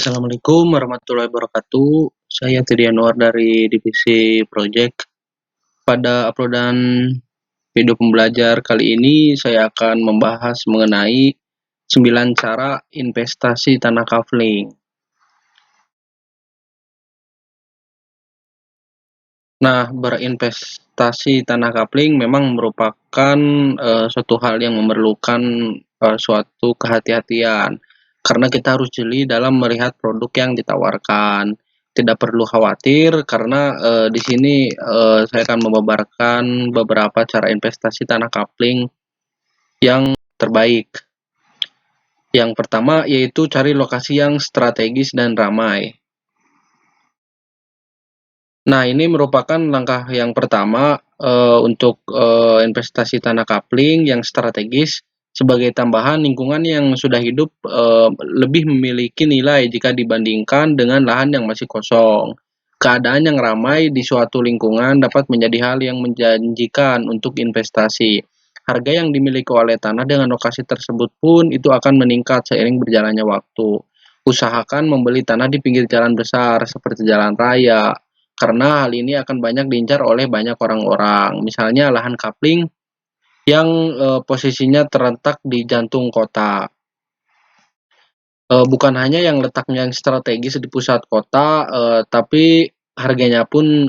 Assalamualaikum warahmatullahi wabarakatuh. Saya Teddy Anwar dari divisi Project. Pada uploadan video pembelajar kali ini saya akan membahas mengenai 9 cara investasi tanah kafling. Nah, berinvestasi tanah kafling memang merupakan suatu hal yang memerlukan suatu kehati-hatian karena kita harus jeli dalam melihat produk yang ditawarkan. Tidak perlu khawatir karena di sini saya akan memaparkan beberapa cara investasi tanah kafling yang terbaik. Yang pertama yaitu cari lokasi yang strategis dan ramai. Nah, ini merupakan langkah yang pertama untuk investasi tanah kafling yang strategis. Sebagai tambahan, lingkungan yang sudah hidup lebih memiliki nilai jika dibandingkan dengan lahan yang masih kosong. Keadaan yang ramai di suatu lingkungan dapat menjadi hal yang menjanjikan untuk investasi. Harga yang dimiliki oleh tanah dengan lokasi tersebut pun itu akan meningkat seiring berjalannya waktu. Usahakan membeli tanah di pinggir jalan besar seperti jalan raya, karena hal ini akan banyak diincar oleh banyak orang-orang. Misalnya lahan kapling yang posisinya terletak di jantung kota. Bukan hanya yang letaknya yang strategis di pusat kota, tapi harganya pun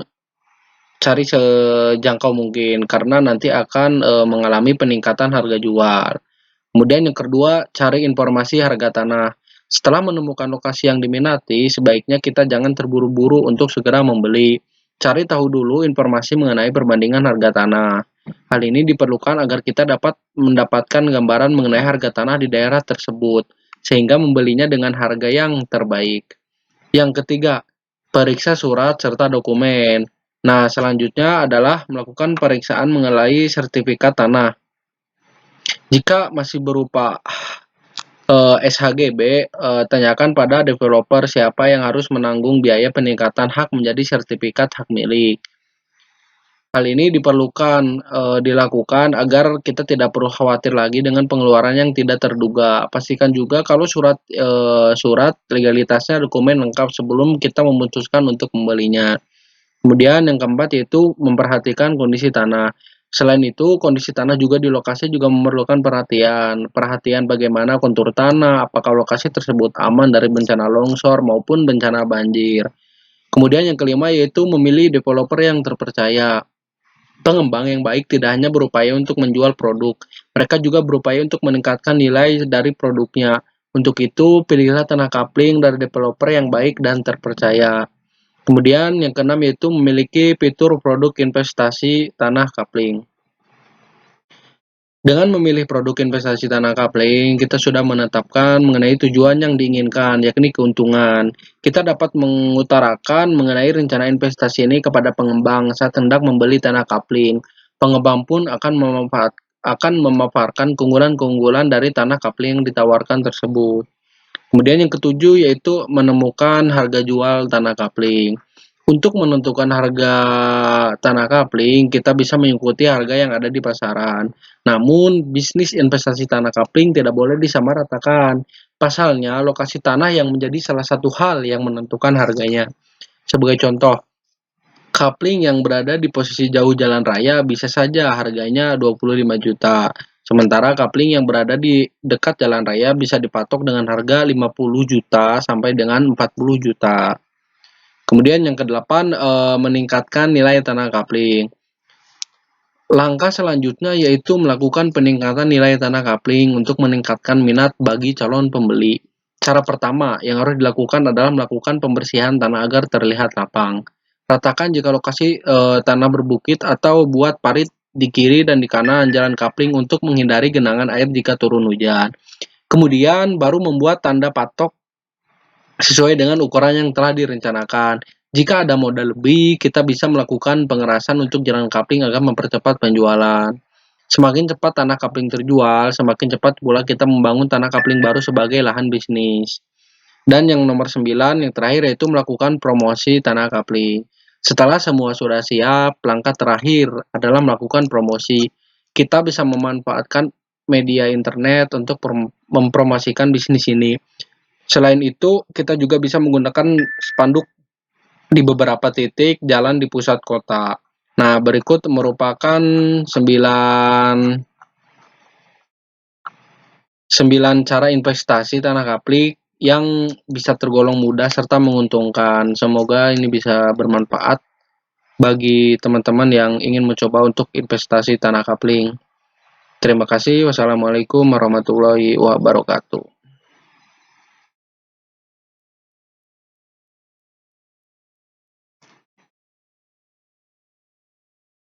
cari sejangkau mungkin karena nanti akan mengalami peningkatan harga jual. Kemudian yang kedua, cari informasi harga tanah. Setelah menemukan lokasi yang diminati, sebaiknya kita jangan terburu-buru untuk segera membeli. Cari tahu dulu informasi mengenai perbandingan harga tanah. Hal ini diperlukan agar kita dapat mendapatkan gambaran mengenai harga tanah di daerah tersebut, sehingga membelinya dengan harga yang terbaik. Yang ketiga, periksa surat serta dokumen. Nah, selanjutnya adalah melakukan periksaan mengenai sertifikat tanah. Jika masih berupa SHGB, tanyakan pada developer siapa yang harus menanggung biaya peningkatan hak menjadi sertifikat hak milik. Hal ini diperlukan dilakukan agar kita tidak perlu khawatir lagi dengan pengeluaran yang tidak terduga. Pastikan juga kalau surat legalitasnya dokumen lengkap sebelum kita memutuskan untuk membelinya. Kemudian yang keempat yaitu memperhatikan kondisi tanah. Selain itu, kondisi tanah juga di lokasi juga memerlukan perhatian. Perhatian bagaimana kontur tanah, apakah lokasi tersebut aman dari bencana longsor maupun bencana banjir. Kemudian yang kelima yaitu memilih developer yang terpercaya. Pengembang yang baik tidak hanya berupaya untuk menjual produk, mereka juga berupaya untuk meningkatkan nilai dari produknya. Untuk itu, pilihlah tanah kapling dari developer yang baik dan terpercaya. Kemudian yang keenam yaitu memiliki fitur produk investasi tanah kapling. Dengan memilih produk investasi tanah kapling, kita sudah menetapkan mengenai tujuan yang diinginkan, yakni keuntungan. Kita dapat mengutarakan mengenai rencana investasi ini kepada pengembang saat hendak membeli tanah kapling. Pengembang pun akan memaparkan keunggulan-keunggulan dari tanah kapling yang ditawarkan tersebut. Kemudian yang ketujuh yaitu menemukan harga jual tanah kapling. Untuk menentukan harga tanah kapling, kita bisa mengikuti harga yang ada di pasaran. Namun, bisnis investasi tanah kapling tidak boleh disamaratakan. Pasalnya, lokasi tanah yang menjadi salah satu hal yang menentukan harganya. Sebagai contoh, kapling yang berada di posisi jauh jalan raya bisa saja harganya 25 juta. Sementara kapling yang berada di dekat jalan raya bisa dipatok dengan harga 50 juta sampai dengan 40 juta. Kemudian yang kedelapan, meningkatkan nilai tanah kapling. Langkah selanjutnya yaitu melakukan peningkatan nilai tanah kapling untuk meningkatkan minat bagi calon pembeli. Cara pertama yang harus dilakukan adalah melakukan pembersihan tanah agar terlihat lapang. Ratakan jika lokasi tanah berbukit atau buat parit di kiri dan di kanan jalan kapling untuk menghindari genangan air jika turun hujan. Kemudian baru membuat tanda patok sesuai dengan ukuran yang telah direncanakan. Jika ada modal lebih, kita bisa melakukan pengerasan untuk jalan kapling agar mempercepat penjualan. Semakin cepat tanah kapling terjual, semakin cepat pula kita membangun tanah kapling baru sebagai lahan bisnis. Dan yang nomor 9, yang terakhir yaitu melakukan promosi tanah kapling. Setelah semua sudah siap, langkah terakhir adalah melakukan promosi. Kita bisa memanfaatkan media internet untuk mempromosikan bisnis ini. Selain itu, kita juga bisa menggunakan spanduk di beberapa titik jalan di pusat kota. Nah, berikut merupakan 9 cara investasi tanah kaplik yang bisa tergolong mudah serta menguntungkan. Semoga ini bisa bermanfaat bagi teman-teman yang ingin mencoba untuk investasi tanah kapling. Terima kasih. Wassalamualaikum warahmatullahi wabarakatuh.